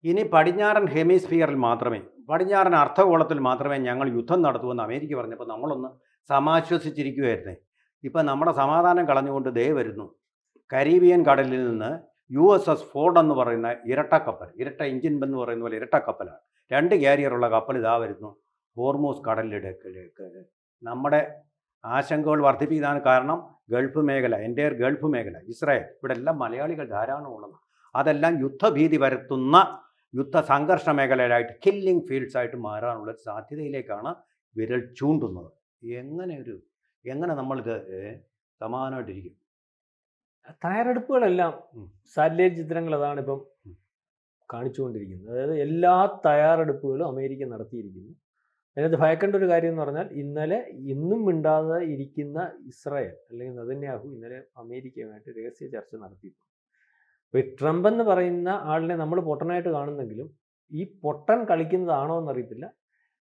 ഇനി പടിഞ്ഞാറൻ ഹെമിസ്ഫിയറിൽ മാത്രമേ, പടിഞ്ഞാറൻ അർദ്ധഗോളത്തിൽ മാത്രമേ ഞങ്ങൾ യുദ്ധം നടത്തുമെന്ന് അമേരിക്ക പറഞ്ഞപ്പോൾ നമ്മളൊന്ന് സമാശ്വസിച്ചിരിക്കുകയായിരുന്നേ. ഇപ്പം നമ്മുടെ സമാധാനം കളഞ്ഞുകൊണ്ട് ദേ വരുന്നു. കരീബിയൻ കടലിൽ നിന്ന് USS ഫോർഡ് എന്ന് പറയുന്ന ഇരട്ടക്കപ്പൽ, ഇരട്ട എഞ്ചിൻ എന്ന് പറയുന്ന പോലെ ഇരട്ടക്കപ്പലാണ്. 2 കാരിയറുള്ള കപ്പൽ ഇതാ വരുന്നു ഹോർമൂസ് കടലിടുക്കിലേക്ക്. നമ്മുടെ ആശങ്കകൾ വർദ്ധിപ്പിക്കുന്നതാണ്. കാരണം ഗൾഫ് മേഖല, എൻ്റയർ ഗൾഫ് മേഖല, ഇസ്രായേൽ, ഇവിടെ എല്ലാം മലയാളികൾ ധാരാളം ഉള്ളത്. അതെല്ലാം യുദ്ധഭീതി പരത്തുന്ന യുദ്ധ സംഘർഷ മേഖലയിലായിട്ട്, കില്ലിംഗ് ഫീൽഡ്സ് ആയിട്ട് മാറാനുള്ള സാധ്യതയിലേക്കാണ് വിരൽ ചൂണ്ടുന്നത്. എങ്ങനെ നമ്മളിത് സമാധാനമായിട്ടിരിക്കും? തയ്യാറെടുപ്പുകളെല്ലാം സാറ്റലൈറ്റ് ചിത്രങ്ങൾ അതാണ് ഇപ്പം കാണിച്ചുകൊണ്ടിരിക്കുന്നത്. അതായത് എല്ലാ തയ്യാറെടുപ്പുകളും അമേരിക്ക നടത്തിയിരിക്കുന്നു. അതിനകത്ത് ഭയക്കേണ്ട ഒരു കാര്യം എന്ന് പറഞ്ഞാൽ, ഇന്നും മിണ്ടാതെ ഇരിക്കുന്ന ഇസ്രായേൽ അല്ലെങ്കിൽ നെതന്യാഹു ഇന്നലെ അമേരിക്കയുമായിട്ട് രഹസ്യ ചർച്ച നടത്തിയിട്ടുണ്ട്. ഇപ്പോൾ ട്രംപ് എന്ന് പറയുന്ന ആളിനെ നമ്മൾ പൊട്ടനായിട്ട് കാണുന്നെങ്കിലും ഈ പൊട്ടൻ കളിക്കുന്നതാണോ എന്നറിയത്തില്ല.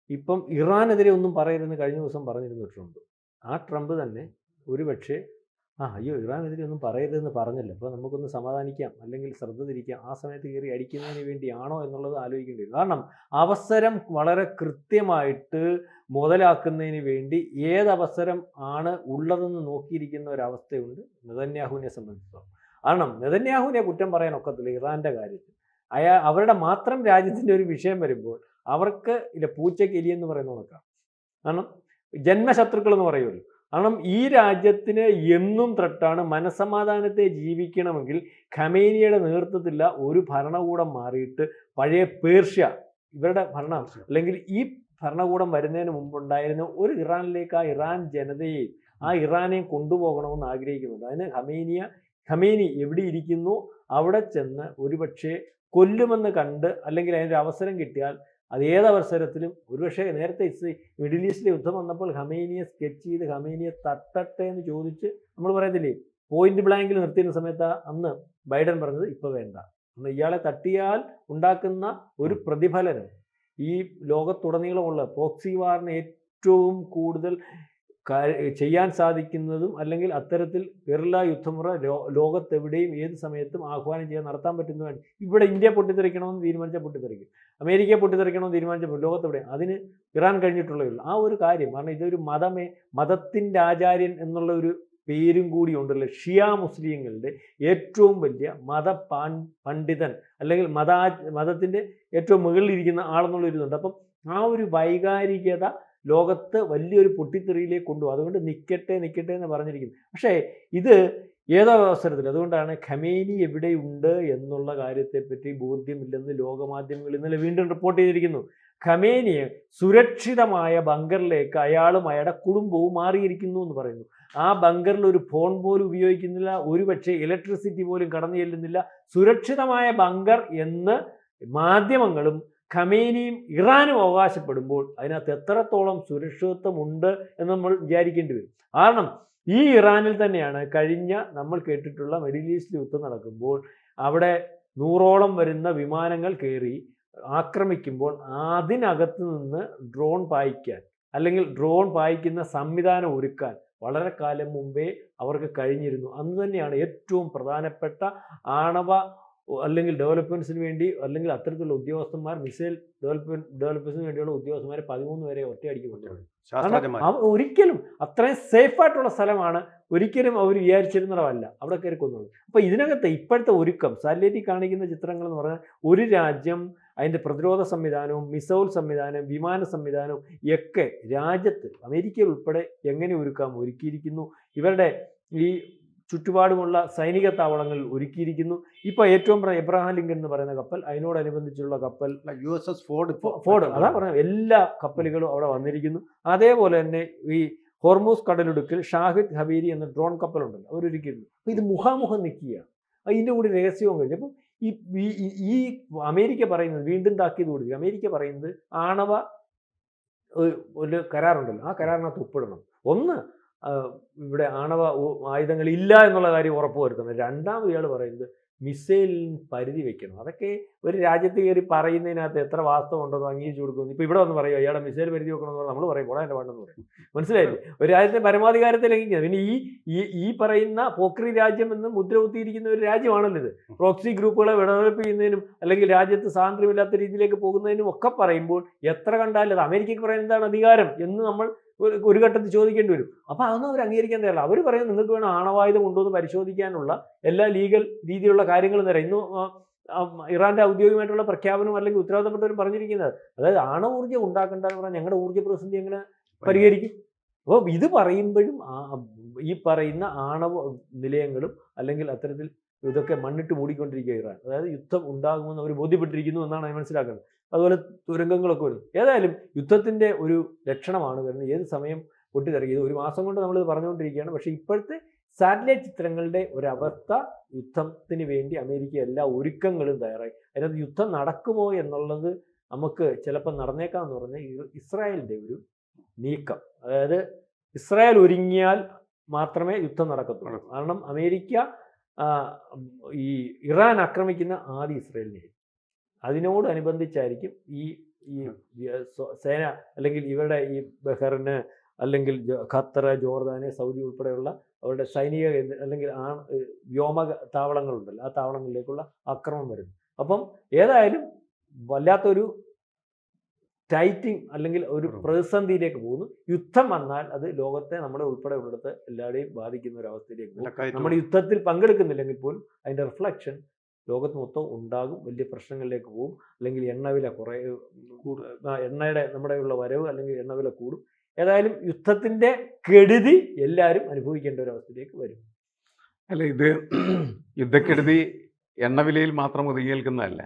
ഇപ്പം ഇറാനെതിരെ ഒന്നും പറയരുതെന്ന് കഴിഞ്ഞ ദിവസം പറഞ്ഞിരുന്നു ട്രംപ്. ആ ട്രംപ് തന്നെ ഒരുപക്ഷെ അയ്യോ ഇറാനെതിരെ ഒന്നും പറയരുതെന്ന് പറഞ്ഞല്ലോ, അപ്പോൾ നമുക്കൊന്ന് സമാധാനിക്കാം അല്ലെങ്കിൽ ശ്രദ്ധ തിരിക്കാം, ആ സമയത്ത് കയറി അടിക്കുന്നതിന് വേണ്ടിയാണോ എന്നുള്ളത് ആലോചിക്കേണ്ടി വരും. കാരണം അവസരം വളരെ കൃത്യമായിട്ട് മുതലാക്കുന്നതിന് വേണ്ടി ഏതവസരം ആണ് ഉള്ളതെന്ന് നോക്കിയിരിക്കുന്ന ഒരവസ്ഥയുണ്ട് നെതന്യാഹുവിനെ സംബന്ധിച്ചിടത്തോളം. കാരണം നെതന്യാഹുവിനെ കുറ്റം പറയാൻ ഒക്കത്തില്ല ഇറാൻ്റെ കാര്യത്തിൽ. അവരുടെ മാത്രം രാജ്യത്തിൻ്റെ ഒരു വിഷയം വരുമ്പോൾ അവർക്ക് പൂച്ചയ്ക്ക് എലിയെന്ന് പറയുന്ന കണക്കാണ്. കാരണം ജന്മശത്രുക്കൾ എന്ന് പറയുമല്ലോ. കാരണം ഈ രാജ്യത്തിന് എന്നും ത്രട്ടാണ്. മനസമാധാനത്തെ ജീവിക്കണമെങ്കിൽ ഖമേനിയുടെ നേതൃത്വത്തിലുള്ള ഒരു ഭരണകൂടം മാറിയിട്ട് പഴയ പേർഷ്യ, ഇവരുടെ ഭരണം അല്ലെങ്കിൽ ഈ ഭരണകൂടം വരുന്നതിന് മുമ്പുണ്ടായിരുന്ന ഒരു ഇറാനിലേക്ക് ആ ഇറാൻ ജനതയെ, ആ ഇറാനെ കൊണ്ടുപോകണമെന്ന് ആഗ്രഹിക്കുന്നുണ്ട്. അതിന് ഖമേനി എവിടെ ഇരിക്കുന്നു അവിടെ ചെന്ന് ഒരുപക്ഷെ കൊല്ലുമെന്ന് കണ്ട്, അല്ലെങ്കിൽ അതിൻ്റെ അവസരം കിട്ടിയാൽ അത് ഏതവസരത്തിലും, ഒരുപക്ഷെ നേരത്തെ മിഡിൽ ഈസ്റ്റിലെ യുദ്ധം വന്നപ്പോൾ ഖമേനിയെ സ്കെച്ച് ചെയ്ത് ഖമേനിയെ തട്ടട്ടെ എന്ന് ചോദിച്ച് നമ്മൾ പറയത്തില്ലേ, പോയിന്റ് ബ്ലാങ്കിൽ നിർത്തിയിരുന്ന സമയത്ത് അന്ന് ബൈഡൻ പറഞ്ഞത് ഇപ്പോൾ വേണ്ട, അന്ന് ഇയാളെ തട്ടിയാൽ ഉണ്ടാക്കുന്ന ഒരു പ്രതിഫലനം ഈ ലോകത്തുടനീളമുള്ള പ്രോക്സി വാറിന് ഏറ്റവും കൂടുതൽ ചെയ്യാൻ സാധിക്കുന്നതും, അല്ലെങ്കിൽ അത്തരത്തിൽ ഗറില്ല യുദ്ധമുറ ലോകത്തെവിടെയും ഏത് സമയത്തും ആഹ്വാനം ചെയ്യാൻ നടത്താൻ പറ്റുന്നതാണ്. ഇവിടെ ഇന്ത്യ പൊട്ടിത്തെറിക്കണമെന്ന് തീരുമാനിച്ചാൽ പൊട്ടിത്തെറിക്കും, അമേരിക്ക പൊട്ടിത്തെറിക്കണമെന്ന് തീരുമാനിച്ചപ്പോൾ ലോകത്തെവിടെ, അതിന് ഇറാൻ കഴിഞ്ഞിട്ടുള്ളേ ഉള്ളൂ. ആ ഒരു കാര്യം, കാരണം ഇതൊരു മതത്തിൻ്റെ ആചാര്യൻ എന്നുള്ള ഒരു പേരും കൂടി ഉണ്ടല്ലോ. ഷിയ മുസ്ലിങ്ങളുടെ ഏറ്റവും വലിയ പണ്ഡിതൻ അല്ലെങ്കിൽ മതത്തിൻ്റെ ഏറ്റവും മുകളിലിരിക്കുന്ന ആളെന്നുള്ളൊരു ഇതുണ്ട്. അപ്പം ആ ഒരു വൈകാരികത ലോകത്ത് വലിയൊരു പൊട്ടിത്തെറിയിലേക്ക് കൊണ്ടുപോകും. അതുകൊണ്ട് നിൽക്കട്ടെ എന്ന് പറഞ്ഞിരിക്കുന്നു. പക്ഷേ ഇത് ഏതോ അവസരത്തിൽ, അതുകൊണ്ടാണ് ഖമേനി എവിടെയുണ്ട് എന്നുള്ള കാര്യത്തെപ്പറ്റി ബോധ്യമില്ലെന്ന് ലോകമാധ്യമങ്ങൾ ഇന്നലെ വീണ്ടും റിപ്പോർട്ട് ചെയ്തിരിക്കുന്നു. ഖമേനിയെ സുരക്ഷിതമായ ബങ്കറിലേക്ക് അയാളും അയാളുടെ കുടുംബവും മാറിയിരിക്കുന്നു എന്ന് പറയുന്നു. ആ ബങ്കറിൽ ഒരു ഫോൺ പോലും ഉപയോഗിക്കുന്നില്ല, ഒരുപക്ഷെ ഇലക്ട്രിസിറ്റി പോലും കടന്നു ചെല്ലുന്നില്ല. സുരക്ഷിതമായ ബങ്കർ എന്ന് മാധ്യമങ്ങളും ഖമേനിയും ഇറാനും അവകാശപ്പെടുമ്പോൾ അതിനകത്ത് എത്രത്തോളം സുരക്ഷിതത്വമുണ്ട് എന്ന് നമ്മൾ വിചാരിക്കേണ്ടി വരും. കാരണം ഈ ഇറാനിൽ തന്നെയാണ് കഴിഞ്ഞ നമ്മൾ കേട്ടിട്ടുള്ള മിഡിൽ ഈസ്റ്റ് യുദ്ധം നടക്കുമ്പോൾ അവിടെ 100ഓളം വരുന്ന വിമാനങ്ങൾ കയറി ആക്രമിക്കുമ്പോൾ അതിനകത്ത് നിന്ന് ഡ്രോൺ പായിക്കാൻ അല്ലെങ്കിൽ ഡ്രോൺ പായിക്കുന്ന സംവിധാനം ഒരുക്കാൻ വളരെ കാലം മുമ്പേ അവർക്ക് കഴിഞ്ഞിരുന്നു. അന്ന് തന്നെയാണ് ഏറ്റവും പ്രധാനപ്പെട്ട ആണവ അല്ലെങ്കിൽ ഡെവലപ്മെൻറ്റ്സിന് വേണ്ടി, അല്ലെങ്കിൽ അത്തരത്തിലുള്ള ഉദ്യോഗസ്ഥന്മാർ, മിസൈൽ ഡെവലപ്മെൻറ്റ്സിന് വേണ്ടിയുള്ള ഉദ്യോഗസ്ഥന്മാരെ 13 വരെ ഒറ്റയടിക്ക് കൊണ്ടുപോയി. ഒരിക്കലും അത്രയും സേഫായിട്ടുള്ള സ്ഥലമാണ്, ഒരിക്കലും അവർ വിചാരിച്ചിരുന്നതല്ല അവിടെ കയറി കൊന്നുള്ളൂ. അപ്പോൾ ഇതിനകത്ത് ഇപ്പോഴത്തെ ഒരുക്കം, സാറ്റലൈറ്റിൽ കാണിക്കുന്ന ചിത്രങ്ങൾ എന്ന് പറഞ്ഞാൽ ഒരു രാജ്യം അതിൻ്റെ പ്രതിരോധ സംവിധാനവും മിസൈൽ സംവിധാനവും വിമാന സംവിധാനവും ഒക്കെ രാജ്യത്ത് അമേരിക്കയിൽ ഉൾപ്പെടെ എങ്ങനെ ഒരുക്കിയിരിക്കുന്നു. ഇവരുടെ ഈ ചുറ്റുപാടുമുള്ള സൈനിക താവളങ്ങളിൽ ഒരുക്കിയിരിക്കുന്നു. ഇപ്പോൾ ഏറ്റവും എബ്രഹാം ലിങ്കൺ എന്ന് പറയുന്ന കപ്പൽ, അതിനോടനുബന്ധിച്ചുള്ള കപ്പൽ USS ഫോർഡ്, അതാ പറഞ്ഞത്, എല്ലാ കപ്പലുകളും അവിടെ വന്നിരിക്കുന്നു. അതേപോലെ തന്നെ ഈ ഹോർമൂസ് കടലിടുക്കിൽ ഷാഹിദ് ഹബീരി എന്ന ഡ്രോൺ കപ്പലുണ്ടല്ലോ, അവരൊരുക്കിയിരുന്നു. അപ്പോൾ ഇത് മുഖാമുഖം നിൽക്കുകയാണ്. ഇതിൻ്റെ കൂടി രഹസ്യവും കഴിഞ്ഞു. അപ്പം ഈ അമേരിക്ക പറയുന്നത്, വീണ്ടും താക്കീത് കൊടുക്കുക, അമേരിക്ക പറയുന്നത് ആണവ ഒരു കരാറുണ്ടല്ലോ, ആ കരാറിനകത്ത് ഒപ്പിടണം. ഒന്ന്, ഇവിടെ ആണവ ആയുധങ്ങൾ ഇല്ല എന്നുള്ള കാര്യം ഉറപ്പുവരുത്തണം. രണ്ടാമത് ഇയാൾ പറയുന്നത് മിസൈലിന് പരിധി വെക്കണം. അതൊക്കെ ഒരു രാജ്യത്ത് കയറി പറയുന്നതിനകത്ത് എത്ര വാസ്തവം ഉണ്ടെന്ന് അംഗീകരിച്ചു കൊടുക്കുന്നു. ഇപ്പോൾ ഇവിടെ വന്ന് പറയും അയാളുടെ മിസൈൽ പരിധി വെക്കണമെന്ന് പറഞ്ഞാൽ നമ്മൾ പറയും പോടാ എൻ്റെ വേണ്ടെന്ന് പറയും. മനസ്സിലായില്ലേ? ഒരു രാജ്യത്തെ പരമാധികാരത്തെ ലംഘിക്കുന്നത്. പിന്നെ ഈ പറയുന്ന പോക്രി രാജ്യം എന്ന് മുദ്ര കുത്തിയിരിക്കുന്ന ഒരു രാജ്യമാണല്ലോ ഇത്. പ്രോക്സി ഗ്രൂപ്പുകളെ ഡെവലപ്പ് ചെയ്യുന്നതിനും അല്ലെങ്കിൽ രാജ്യത്ത് സ്വാതന്ത്ര്യമില്ലാത്ത രീതിയിലേക്ക് പോകുന്നതിനും ഒക്കെ പറയുമ്പോൾ എത്ര കണ്ടാലും അത് അമേരിക്കയ്ക്ക് പറയാൻ എന്താണ് അധികാരം എന്ന് നമ്മൾ ഒരു ഘട്ടത്തിൽ ചോദിക്കേണ്ടി വരും. അപ്പോൾ അതൊന്നും അവർ അംഗീകരിക്കാൻ തയ്യാറില്ല. അവർ പറയുന്നത് നിങ്ങൾക്ക് വേണം ആണവായുധം കൊണ്ടുവന്ന് പരിശോധിക്കാനുള്ള എല്ലാ ലീഗൽ രീതിയിലുള്ള കാര്യങ്ങളും തരാം. ഇന്ന് ഇറാന്റെ ഔദ്യോഗികമായിട്ടുള്ള പ്രഖ്യാപനം അല്ലെങ്കിൽ ഉത്തരവാദിത്തപ്പെട്ടവരും പറഞ്ഞിരിക്കുന്നത്, അതായത് ആണവോർജ്ജം ഉണ്ടാക്കേണ്ടതെന്ന് പറഞ്ഞാൽ ഞങ്ങളുടെ ഊർജ്ജ പ്രതിസന്ധി എങ്ങനെ പരിഹരിക്കും? അപ്പോൾ ഇത് പറയുമ്പോഴും ഈ പറയുന്ന ആണവ നിലയങ്ങളും അല്ലെങ്കിൽ അത്തരത്തിൽ ഇതൊക്കെ മണ്ണിട്ട് മൂടിക്കൊണ്ടിരിക്കുക ഇറാൻ. അതായത് യുദ്ധം ഉണ്ടാകുമെന്ന് അവർ ബോധ്യപ്പെട്ടിരിക്കുന്നു എന്നാണ് മനസ്സിലാക്കുന്നത്. അതുപോലെ തുരങ്കങ്ങളൊക്കെ വരും. ഏതായാലും യുദ്ധത്തിൻ്റെ ഒരു ലക്ഷണമാണ് വരുന്നത്. ഏത് സമയം പൊട്ടിത്തെറിക്കും. ഇത് ഒരു മാസം കൊണ്ട് നമ്മളിത് പറഞ്ഞുകൊണ്ടിരിക്കുകയാണ്. പക്ഷേ ഇപ്പോഴത്തെ സാറ്റലൈറ്റ് ചിത്രങ്ങളുടെ ഒരവസ്ഥ, യുദ്ധത്തിന് വേണ്ടി അമേരിക്ക എല്ലാ ഒരുക്കങ്ങളും തയ്യാറായി. അതിനകത്ത് യുദ്ധം നടക്കുമോ എന്നുള്ളത് നമുക്ക് ചിലപ്പോൾ നടന്നേക്കാമെന്ന് പറഞ്ഞാൽ ഇസ്രായേലിൻ്റെ ഒരു നീക്കം, അതായത് ഇസ്രായേൽ ഒരുങ്ങിയാൽ മാത്രമേ യുദ്ധം നടക്കത്തുള്ളൂ. കാരണം അമേരിക്ക ഈ ഇറാൻ ആക്രമിക്കുന്ന ആദ്യം ഇസ്രായേലിനെ, അതിനോടനുബന്ധിച്ചായിരിക്കും ഈ സേന അല്ലെങ്കിൽ ഇവരുടെ ഈ ബഹ്റിന് അല്ലെങ്കിൽ ഖത്തർ, ജോർദാന്, സൗദി ഉൾപ്പെടെയുള്ള അവരുടെ സൈനിക അല്ലെങ്കിൽ വ്യോമ താവളങ്ങളുണ്ടല്ലോ, ആ താവളങ്ങളിലേക്കുള്ള ആക്രമണം വരുന്നു. അപ്പം ഏതായാലും വല്ലാത്തൊരു ടൈറ്റിങ് അല്ലെങ്കിൽ ഒരു പ്രതിസന്ധിയിലേക്ക് പോകുന്നു. യുദ്ധം വന്നാൽ അത് ലോകത്തെ നമ്മുടെ ഉൾപ്പെടെ ഉള്ളിടത്ത് എല്ലാവരെയും ബാധിക്കുന്ന ഒരു അവസ്ഥയിലേക്ക് പോകും. നമ്മുടെ യുദ്ധത്തിൽ പങ്കെടുക്കുന്നില്ലെങ്കിൽ പോലും അതിൻ്റെ റിഫ്ലക്ഷൻ ലോകത്ത് മൊത്തം ഉണ്ടാകും. വലിയ പ്രശ്നങ്ങളിലേക്ക് പോകും. അല്ലെങ്കിൽ എണ്ണവില എണ്ണയുടെ നമ്മുടെ ഉള്ള വരവ് അല്ലെങ്കിൽ എണ്ണവില കൂടും. ഏതായാലും യുദ്ധത്തിൻ്റെ കെടുതി എല്ലാവരും അനുഭവിക്കേണ്ട ഒരു അവസ്ഥയിലേക്ക് വരും. അല്ല, ഇത് യുദ്ധക്കെടുതി എണ്ണവിലയിൽ മാത്രം ഒതുങ്ങി നിൽക്കുന്നതല്ല.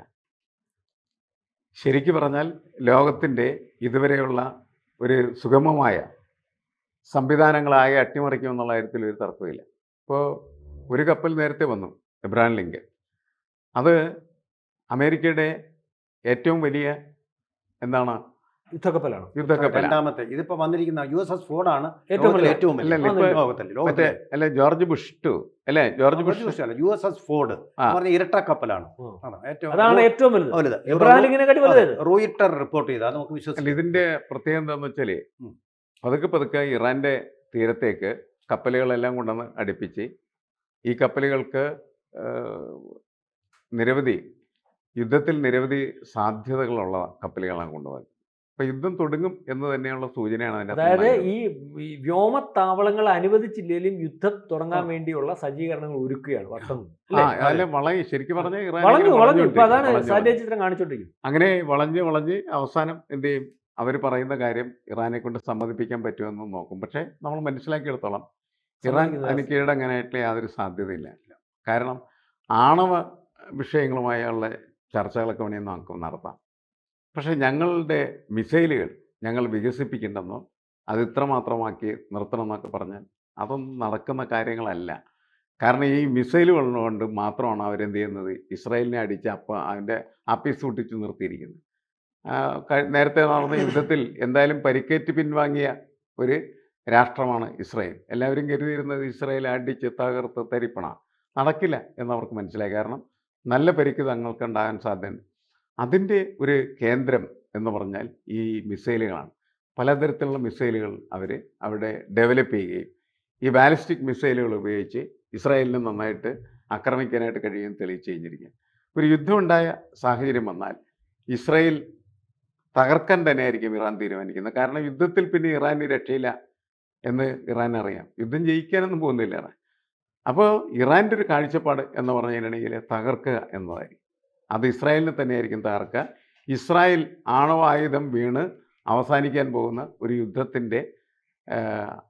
ശരിക്കു പറഞ്ഞാൽ ലോകത്തിൻ്റെ ഇതുവരെയുള്ള ഒരു സുഗമമായ സംവിധാനങ്ങളാകെ അട്ടിമറിക്കുമെന്നുള്ള കാര്യത്തിൽ ഒരു തർക്കമില്ല. ഇപ്പോൾ ഒരു കപ്പൽ നേരത്തെ വന്നു, എബ്രഹാം ലിങ്കൻ. അത് അമേരിക്കയുടെ ഏറ്റവും വലിയ എന്താണ് യുദ്ധക്കപ്പലാണ്. രണ്ടാമത്തെ ഇതിപ്പോ വന്നിരിക്കുന്ന USS ഫോർഡ് ആണ് ഏറ്റവും അല്ലെ ജോർജ് ബുഷ് ടു അല്ലെ ജോർജ് ബുഷ് USS ഫോർഡ് പറഞ്ഞ ഇരട്ട കപ്പലാണ്. അതാണ് ഏറ്റവും വലുത്. റോയിട്ടർ റിപ്പോർട്ട് ചെയ്ത നമുക്ക് വിശ്വസിക്കാം. ഇതിന്റെ പ്രത്യേകത എന്താണെന്ന് വെച്ചാല് പതുക്കെ ഇറാന്റെ തീരത്തേക്ക് കപ്പലുകളെല്ലാം കൊണ്ടുവന്ന് അടുപ്പിച്ച് ഈ കപ്പലുകൾക്ക് യുദ്ധത്തിൽ നിരവധി സാധ്യതകളുള്ള കപ്പലുകളാണ് കൊണ്ടുപോകുന്നത്. അപ്പൊ യുദ്ധം തുടങ്ങും എന്ന് തന്നെയുള്ള സൂചനയാണ് അതിന്റെ. അതായത് ഈ വ്യോമത്താവളങ്ങൾ അനുവദിച്ചില്ലെങ്കിലും യുദ്ധം തുടങ്ങാൻ വേണ്ടിയുള്ള സജ്ജീകരണങ്ങൾ ഒരുക്കുകയാണ്. ശരിക്കും പറഞ്ഞാൽ ചിത്രം കാണിച്ചോണ്ടിരിക്കും. അങ്ങനെ വളഞ്ഞ് അവസാനം എന്ത് ചെയ്യും? അവർ പറയുന്ന കാര്യം ഇറാനെ കൊണ്ട് സമ്മതിപ്പിക്കാൻ പറ്റുമെന്ന് നോക്കും. പക്ഷേ നമ്മൾ മനസ്സിലാക്കിയെടുത്തോളം ഇറാൻ അതിന് കീഴടങ്ങാനായിട്ടുള്ള യാതൊരു സാധ്യതയില്ല. കാരണം ആണവ വിഷയങ്ങളുമായുള്ള ചർച്ചകളൊക്കെ വേണമെങ്കിൽ നമുക്ക് നടത്താം. പക്ഷേ ഞങ്ങളുടെ മിസൈലുകൾ ഞങ്ങൾ വികസിപ്പിക്കേണ്ടെന്നോ അത് ഇത്രമാത്രമാക്കി നിർത്തണമെന്നൊക്കെ പറഞ്ഞാൽ അതൊന്നും നടക്കുന്ന കാര്യങ്ങളല്ല. കാരണം ഈ മിസൈലുകൾ കൊണ്ട് മാത്രമാണ് അവരെന്ത് ചെയ്യുന്നത്? ഇസ്രായേലിനെ അടിച്ച് അതിൻ്റെ ആപ്പീസൂട്ടിച്ച് നിർത്തിയിരിക്കുന്നത്. നേരത്തെ നടന്ന യുദ്ധത്തിൽ എന്തായാലും പരിക്കേറ്റ് പിൻവാങ്ങിയ ഒരു രാഷ്ട്രമാണ് ഇസ്രായേൽ. എല്ലാവരും കരുതിയിരുന്നത് ഇസ്രായേൽ അടിച്ച് തകർത്ത് തരിപ്പണ. നടക്കില്ല എന്നവർക്ക് മനസ്സിലായി. കാരണം നല്ല പരിക്ക് തങ്ങൾക്ക് ഉണ്ടാകാൻ സാധ്യതയുണ്ട്. അതിൻ്റെ ഒരു കേന്ദ്രം എന്ന് പറഞ്ഞാൽ ഈ മിസൈലുകളാണ്. പലതരത്തിലുള്ള മിസൈലുകൾ അവിടെ ഡെവലപ്പ് ചെയ്യുകയും ഈ ബാലിസ്റ്റിക് മിസൈലുകൾ ഉപയോഗിച്ച് ഇസ്രായേലിനെ നന്നായിട്ട് ആക്രമിക്കാനായിട്ട് കഴിയുമെന്ന് തെളിയിച്ചു കഴിഞ്ഞിരിക്കുക. ഒരു യുദ്ധമുണ്ടായ സാഹചര്യം വന്നാൽ ഇസ്രായേൽ തകർക്കാൻ തന്നെയായിരിക്കും ഇറാൻ തീരുമാനിക്കുന്നത്. കാരണം യുദ്ധത്തിൽ പിന്നെ ഇറാന് രക്ഷയില്ല എന്ന് ഇറാൻ അറിയാം. യുദ്ധം ജയിക്കാനൊന്നും പോകുന്നില്ല ഇറാൻ. അപ്പോൾ ഇറാൻ്റെ ഒരു കാഴ്ചപ്പാട് എന്ന് പറഞ്ഞു കഴിഞ്ഞിട്ടുണ്ടെങ്കിൽ തകർക്കുക എന്നതായിരിക്കും. അത് ഇസ്രായേലിനെ തന്നെയായിരിക്കും തകർക്കുക. ഇസ്രായേൽ ആണവായുധം വീണ് അവസാനിക്കാൻ പോകുന്ന ഒരു യുദ്ധത്തിൻ്റെ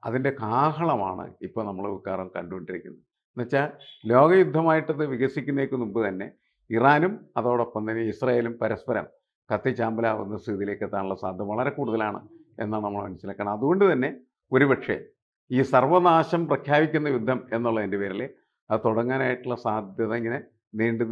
അതിൻ്റെ കാഹളമാണ് ഇപ്പോൾ നമ്മൾ മിക്കവാറും കണ്ടുകൊണ്ടിരിക്കുന്നത്. എന്നുവെച്ചാൽ ലോകയുദ്ധമായിട്ടത് വികസിക്കുന്നതിന് മുമ്പ് തന്നെ ഇറാനും അതോടൊപ്പം തന്നെ ഇസ്രായേലും പരസ്പരം കത്തിച്ചാമ്പലാവുന്ന സ്ഥിതിയിലേക്ക് എത്താനുള്ള സാധ്യത വളരെ കൂടുതലാണ് എന്നാണ് നമ്മൾ മനസ്സിലാക്കണം. അതുകൊണ്ട് തന്നെ ഒരുപക്ഷെ ഈ സർവനാശം പ്രഖ്യാപിക്കുന്ന യുദ്ധം എന്നുള്ളതിൻ്റെ പേരിൽ അത് തുടങ്ങാനായിട്ടുള്ള സാധ്യത ഇങ്ങനെ നീണ്ട്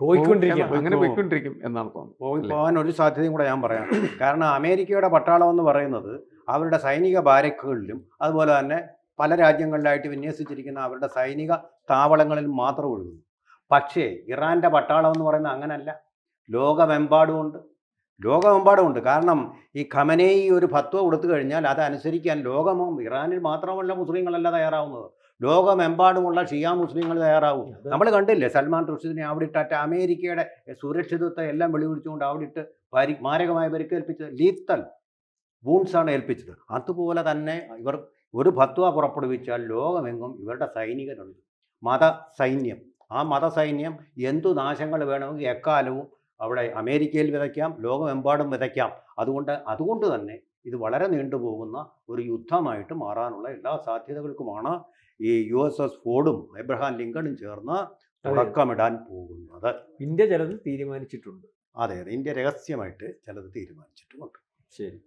പോയിക്കൊണ്ടിരിക്കും എന്നാണ് തോന്നുന്നത്. പോകാൻ ഒരു സാധ്യതയും കൂടെ ഞാൻ പറയാം. കാരണം അമേരിക്കയുടെ പട്ടാളം എന്ന് പറയുന്നത് അവരുടെ സൈനിക ബാരക്കുകളിലും അതുപോലെ തന്നെ പല രാജ്യങ്ങളിലായിട്ട് വിന്യസിച്ചിരിക്കുന്ന അവരുടെ സൈനിക താവളങ്ങളിൽ മാത്രം ഒഴുകുന്നു. പക്ഷേ ഇറാൻ്റെ പട്ടാളം എന്ന് പറയുന്നത് അങ്ങനല്ല. ലോകമെമ്പാടുമുണ്ട്. കാരണം ഈ ഖമനേയി ഒരു ഫത്വ കൊടുത്തു കഴിഞ്ഞാൽ അതനുസരിക്കാൻ ലോകമോ ഇറാനിൽ മാത്രമല്ല മുസ്ലിങ്ങളല്ല തയ്യാറാവുന്നത്, ലോകമെമ്പാടുമുള്ള ഷിയ മുസ്ലിങ്ങൾ തയ്യാറാവും. നമ്മൾ കണ്ടില്ലേ സൽമാൻ റുഷ്ദിനെ അവിടെ ഇട്ട് അമേരിക്കയുടെ സുരക്ഷിതത്വം എല്ലാം വെളിവിളിച്ചുകൊണ്ട് അവിടെ ഇട്ട് മാരകമായ പരിക്കേൽപ്പിച്ചത്, ലീത്തൽ വൂൺസാണ് ഏൽപ്പിച്ചത്. അതുപോലെ തന്നെ ഇവർ ഒരു ഫത്വ പുറപ്പെടുവിച്ചാൽ ലോകമെങ്ങും ഇവരുടെ സൈനികരുണ്ട്, മതസൈന്യം. ആ മതസൈന്യം എന്തു നാശങ്ങൾ വേണമെങ്കിൽ എക്കാലവും അവിടെ അമേരിക്കയിൽ വിതയ്ക്കാം, ലോകമെമ്പാടും വിതയ്ക്കാം. അതുകൊണ്ട് തന്നെ ഇത് വളരെ നീണ്ടുപോകുന്ന ഒരു യുദ്ധമായിട്ട് മാറാനുള്ള എല്ലാ സാധ്യതകൾക്കുമാണ് ഈ USS ഫോർഡും എബ്രഹാം ലിങ്കണും ചേർന്ന് തുടക്കമിടാൻ പോകുന്നത്. ഇന്ത്യ ചിലത് തീരുമാനിച്ചിട്ടുണ്ട്. അതെ, ഇന്ത്യ രഹസ്യമായിട്ട് ചിലത് തീരുമാനിച്ചിട്ടുമുണ്ട്. ശരി.